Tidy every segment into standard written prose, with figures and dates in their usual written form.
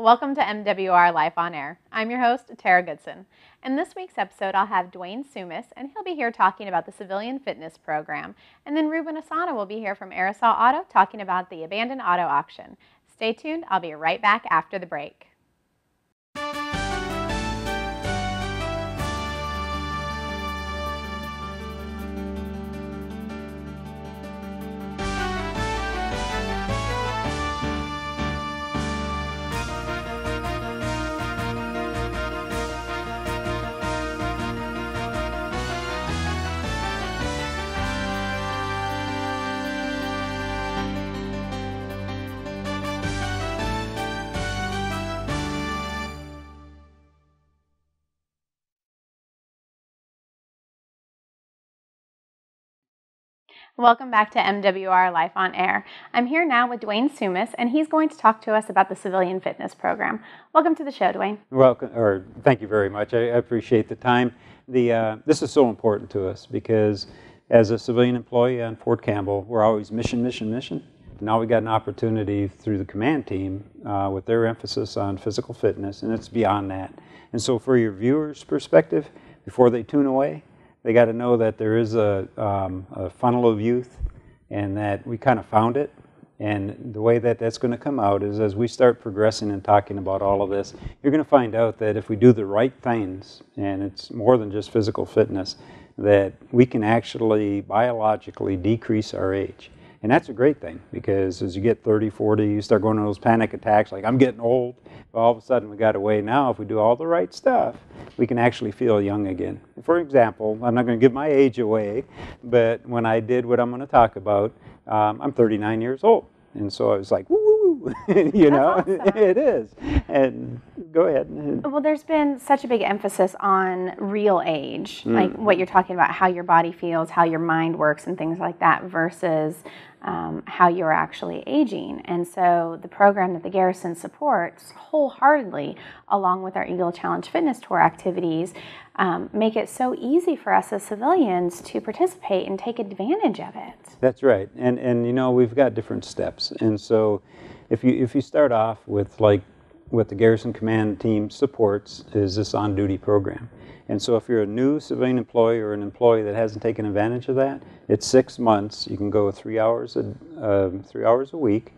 Welcome to MWR Life on Air. I'm your host, Tara Goodson. In this week's episode, I'll have Duane Soumis, and he'll be here talking about the Civilian Fitness Program. And then Ruben Asana will be here from Aerosol Auto talking about the abandoned auto auction. Stay tuned. I'll be right back after the break. Welcome back to MWR Life on Air. I'm here now with Duane Soumis, and he's going to talk to us about the Civilian Fitness Program. Welcome to the show, Duane. Welcome, or thank you very much. I appreciate the time. This is so important to us because as a civilian employee on Fort Campbell, we're always mission, mission, mission. Now we got an opportunity through the command team with their emphasis on physical fitness, and it's beyond that. And so for your viewers' perspective, before they tune away, they got to know that there is a funnel of youth and that we kind of found it. And the way that that's going to come out is as we start progressing and talking about all of this, you're going to find out that if we do the right things, and it's more than just physical fitness, that we can actually biologically decrease our age. And that's a great thing because as you get 30, 40, you start going to those panic attacks like, I'm getting old. But all of a sudden we got a way now, if we do all the right stuff, we can actually feel young again. For example, I'm not going to give my age away, but when I did what I'm going to talk about, I'm 39 years old. And so I was like, woo, woo, woo. You know, awesome. It is. And go ahead. Well, there's been such a big emphasis on real age, like what you're talking about, how your body feels, how your mind works, and things like that, versus how you're actually aging. And so the program that the Garrison supports wholeheartedly, along with our Eagle Challenge Fitness Tour activities, make it so easy for us as civilians to participate and take advantage of it. That's right. And you know, we've got different steps. And so if you start off with like what the Garrison Command Team supports is this on-duty program. And so if you're a new civilian employee or an employee that hasn't taken advantage of that, it's 6 months. You can go 3 hours a week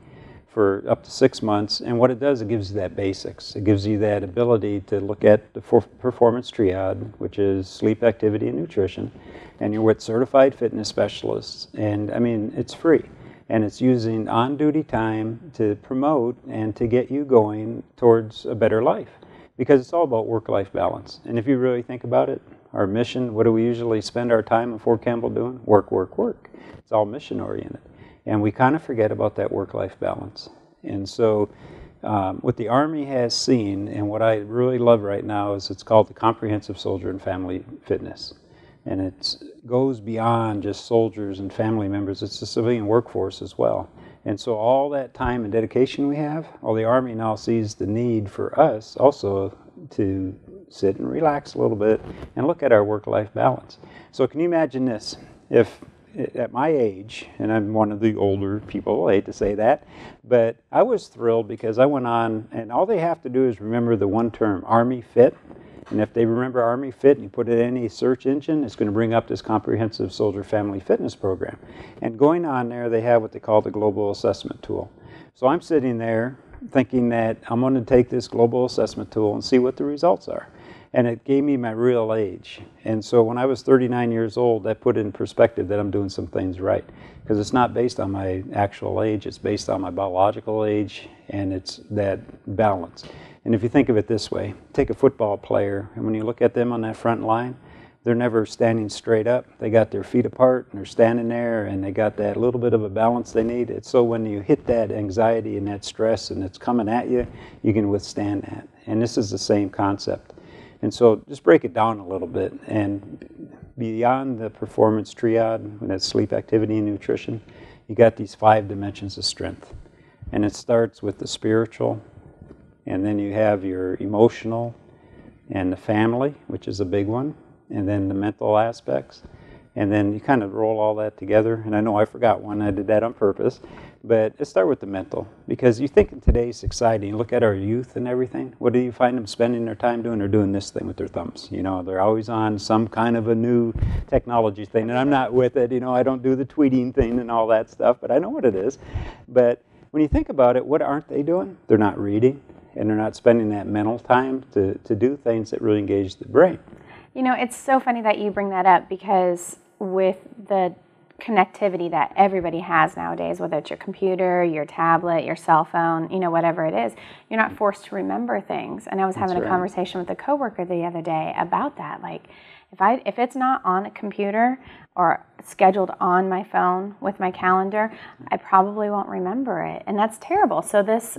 for up to 6 months. And what it does, it gives you that basics. It gives you that ability to look at the performance triad, which is sleep, activity, and nutrition. And you're with certified fitness specialists. And I mean, it's free. And it's using on-duty time to promote and to get you going towards a better life. Because it's all about work-life balance. And if you really think about it, our mission, what do we usually spend our time in Fort Campbell doing? Work, work, work. It's all mission-oriented. And we kind of forget about that work-life balance. And so what the Army has seen, and what I really love right now, is it's called the Comprehensive Soldier and Family Fitness. And it goes beyond just soldiers and family members. It's the civilian workforce as well. And so all that time and dedication we have, well, the Army now sees the need for us also to sit and relax a little bit and look at our work-life balance. So can you imagine this? If at my age, and I'm one of the older people, I hate to say that, but I was thrilled because I went on, and all they have to do is remember the one term, Army Fit. And if they remember Army Fit and you put it in any search engine, it's going to bring up this Comprehensive Soldier Family Fitness Program. And going on there, they have what they call the Global Assessment Tool. So I'm sitting there thinking that I'm going to take this Global Assessment Tool and see what the results are. And it gave me my real age. And so when I was 39 years old, that put in perspective that I'm doing some things right. Because it's not based on my actual age, it's based on my biological age, and it's that balance. And if you think of it this way, take a football player, and when you look at them on that front line, they're never standing straight up. They got their feet apart, and they're standing there, and they got that little bit of a balance they need. It's so when you hit that anxiety and that stress, and it's coming at you, you can withstand that. And this is the same concept. And so just break it down a little bit. And beyond the performance triad, when it's sleep, activity, and nutrition, you got these 5 dimensions of strength. And it starts with the spiritual, and then you have your emotional, and the family, which is a big one, and then the mental aspects. And then you kind of roll all that together. And I know I forgot one. I did that on purpose. But let's start with the mental, because you think in today's society, you look at our youth and everything, what do you find them spending their time doing? They're doing this thing with their thumbs. You know, they're always on some kind of a new technology thing, and I'm not with it. You know, I don't do the tweeting thing and all that stuff, but I know what it is. But when you think about it, what aren't they doing? They're not reading, and they're not spending that mental time to do things that really engage the brain. You know, it's so funny that you bring that up, because with the connectivity that everybody has nowadays, whether it's your computer, your tablet, your cell phone, you know, whatever it is, you're not forced to remember things. And I was having a conversation with a coworker the other day about that. Like, if it's not on a computer or scheduled on my phone with my calendar, I probably won't remember it. And that's terrible. So this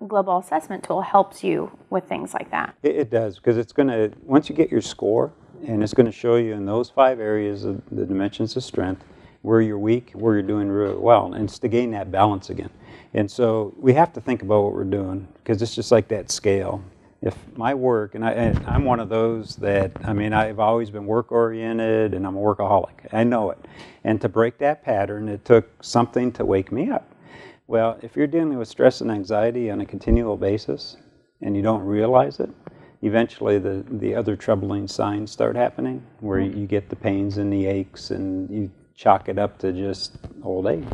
global assessment tool helps you with things like that. It does, because it's going to, once you get your score, and it's going to show you in those 5 areas of the dimensions of strength, where you're weak, where you're doing really well, and it's to gain that balance again. And so we have to think about what we're doing, because it's just like that scale. If my work, and I'm one of those that, I mean, I've always been work-oriented, and I'm a workaholic. I know it. And to break that pattern, it took something to wake me up. Well, if you're dealing with stress and anxiety on a continual basis, and you don't realize it, eventually the other troubling signs start happening, where you get the pains and the aches, and you chalk it up to just old age.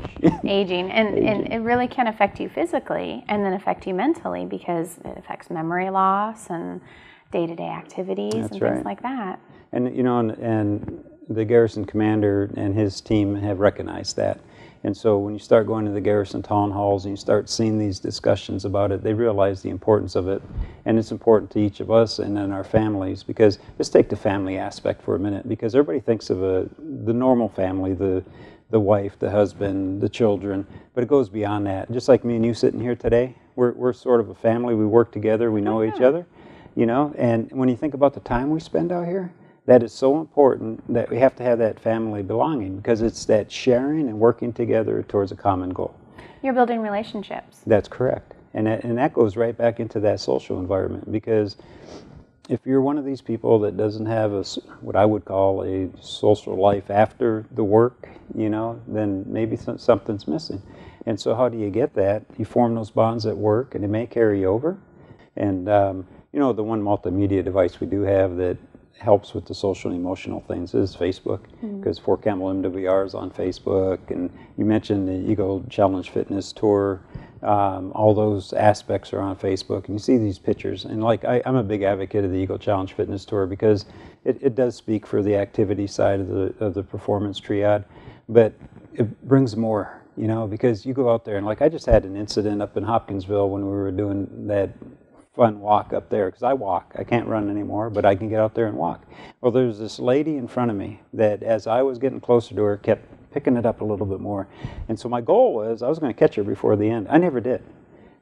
Aging. And it really can affect you physically, and then affect you mentally, because it affects memory loss and day-to-day activities and things like that. And, you know, and the garrison commander and his team have recognized that. And so when you start going to the garrison town halls and you start seeing these discussions about it, they realize the importance of it. And it's important to each of us and in our families, because let's take the family aspect for a minute, because everybody thinks of the normal family, the wife, the husband, the children, but it goes beyond that. Just like me and you sitting here today, we're sort of a family. We work together, we know each other, you know, and when you think about the time we spend out here, that is so important that we have to have that family belonging, because it's that sharing and working together towards a common goal. You're building relationships. That's correct. And that goes right back into that social environment, because if you're one of these people that doesn't have what I would call a social life after the work, you know, then maybe something's missing. And so how do you get that? You form those bonds at work, and it may carry over. And, you know, the one multimedia device we do have that helps with the social and emotional things is Facebook, because Fort Campbell MWR is on Facebook, and you mentioned the Eagle Challenge Fitness Tour. All those aspects are on Facebook, and you see these pictures. And like I'm a big advocate of the Eagle Challenge Fitness Tour, because it does speak for the activity side of the performance triad, but it brings more, you know, because you go out there, and like I just had an incident up in Hopkinsville when we were doing that fun walk up there, because I walk. I can't run anymore, but I can get out there and walk. Well, there's this lady in front of me that, as I was getting closer to her, kept picking it up a little bit more. And so my goal was I was going to catch her before the end. I never did.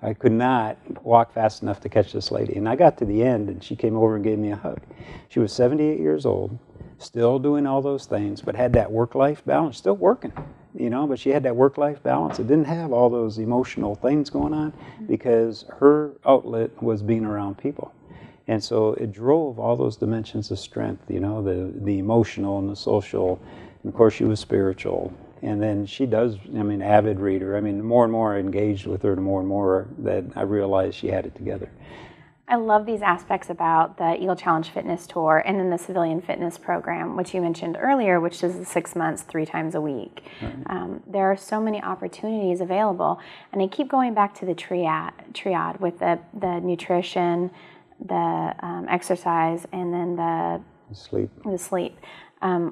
I could not walk fast enough to catch this lady. And I got to the end, and she came over and gave me a hug. She was 78 years old, still doing all those things, but had that work-life balance, still working. You know, but she had that work-life balance. It didn't have all those emotional things going on, because her outlet was being around people. And so it drove all those dimensions of strength, you know, the emotional and the social. And of course, she was spiritual. And then she does, I mean, avid reader. I mean, the more and more I engaged with her, the more and more that I realized she had it together. I love these aspects about the Eagle Challenge Fitness Tour, and then the Civilian Fitness Program, which you mentioned earlier, which is the 6 months, 3 times a week. There are so many opportunities available, and I keep going back to the triad with the nutrition, the exercise, and then the sleep.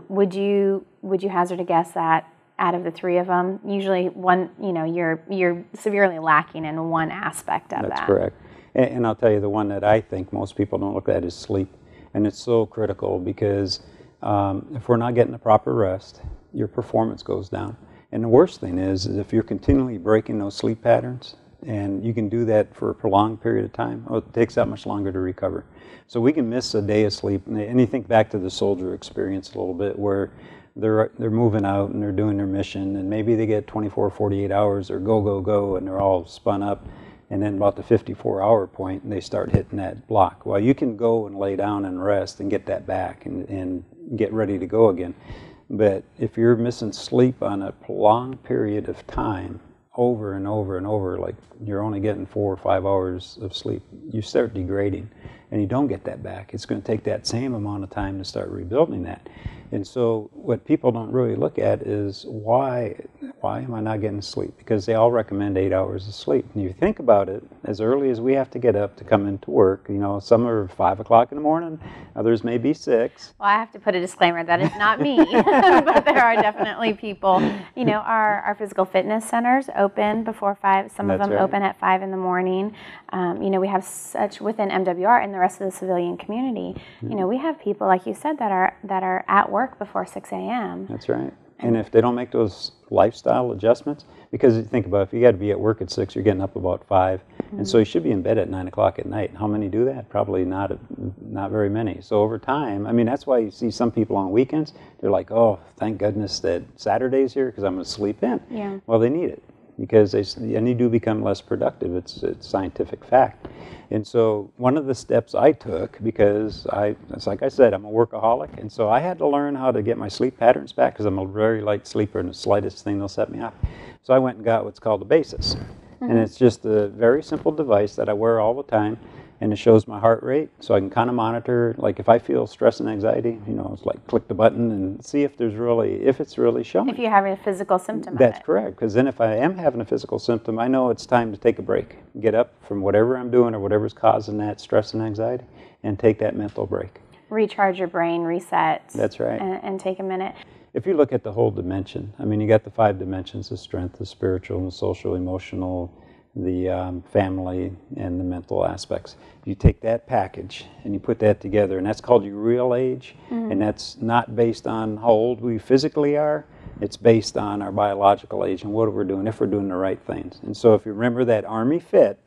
Would you hazard a guess that out of the 3 of them, usually one, you know, you're severely lacking in one aspect of that? That's correct. And I'll tell you, the one that I think most people don't look at is sleep. And it's so critical, because if we're not getting the proper rest, your performance goes down. And the worst thing is if you're continually breaking those sleep patterns, and you can do that for a prolonged period of time, it takes that much longer to recover. So we can miss a day of sleep. And you think back to the soldier experience a little bit, where they're moving out and they're doing their mission, and maybe they get 24, 48 hours, or go, and they're all spun up. And then about the 54-hour point, they start hitting that block. Well, you can go and lay down and rest and get that back and get ready to go again. But if you're missing sleep on a prolonged period of time, over and over and over, like you're only getting 4 or 5 hours of sleep, you start degrading, and you don't get that back. It's going to take that same amount of time to start rebuilding that. And so what people don't really look at is why am I not getting sleep? Because they all recommend 8 hours of sleep. And if you think about it, as early as we have to get up to come into work, you know, some are 5 o'clock in the morning, others may be 6. Well, I have to put a disclaimer, that is not me, but there are definitely people. You know, our physical fitness centers open before 5. Some of them open at 5 in the morning. You know, we have such, within MWR and the rest of the civilian community, you know, we have people, like you said, that are at work before 6 a.m. That's right. And if they don't make those lifestyle adjustments, because you think about it, if you got to be at work at 6, you're getting up about 5, and so you should be in bed at 9 o'clock at night. How many do that? Probably not very many. So over time, I mean, that's why you see some people on weekends, they're like, oh, thank goodness that Saturday's here because I'm going to sleep in. Yeah. Well, they need it because they do become less productive. It's scientific fact. And so one of the steps I took, because it's like I said, I'm a workaholic, and so I had to learn how to get my sleep patterns back because I'm a very light sleeper, and the slightest thing will set me off. So I went and got what's called a Basis. And it's just a very simple device that I wear all the time, and it shows my heart rate, so I can kind of monitor, like if I feel stress and anxiety, you know, it's like click the button and see if it's really showing. If you're having a physical symptom That's of it. correct, because then if I am having a physical symptom, I know it's time to take a break, get up from whatever I'm doing or whatever's causing that stress and anxiety, and take that mental break. Recharge your brain, reset. That's right. And take a minute. If you look at the whole dimension, I mean, you got the 5 dimensions: the strength, the spiritual, the social, emotional, the family, and the mental aspects. You take that package and you put that together, and that's called your real age, and that's not based on how old we physically are. It's based on our biological age and what we're doing, if we're doing the right things. And so if you remember that Army Fit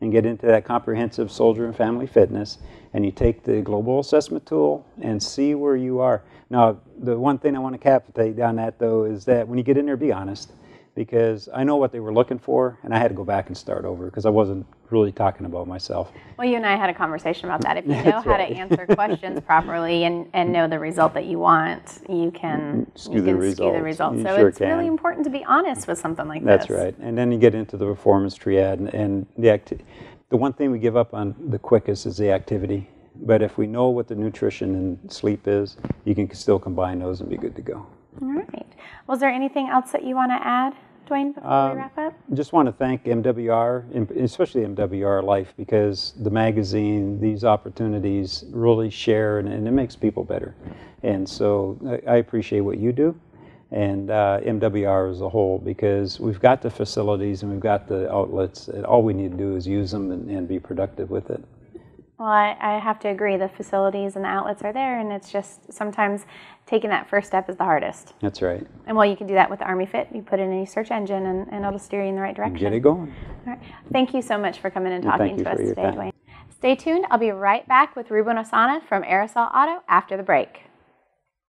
and get into that comprehensive soldier and family fitness, and you take the global assessment tool and see where you are. Now, the one thing I want to capitate on that, though, is that when you get in there, be honest, because I know what they were looking for, and I had to go back and start over because I wasn't really talking about myself. Well, you and I had a conversation about that. If you know how to answer questions properly and know the result that you want, you can skew the results. So it's really important to be honest with something like this. That's right. And then you get into the performance triad, and the one thing we give up on the quickest is the activity. But if we know what the nutrition and sleep is, you can still combine those and be good to go. All right. Was there anything else that you want to add, Duane, before we wrap up? Just want to thank MWR, especially MWR Life, because the magazine, these opportunities really share, and it makes people better. And so I appreciate what you do, and MWR as a whole, because we've got the facilities and we've got the outlets, and all we need to do is use them and be productive with it. Well, I have to agree. The facilities and the outlets are there, and it's just sometimes taking that first step is the hardest. That's right. And well, you can do that with Army Fit. You put in a search engine, and it'll steer you in the right direction. Get it going. All right. Thank you so much for coming and talking to us today, time. Duane. Stay tuned. I'll be right back with Ruben Osana from Aerosol Auto after the break.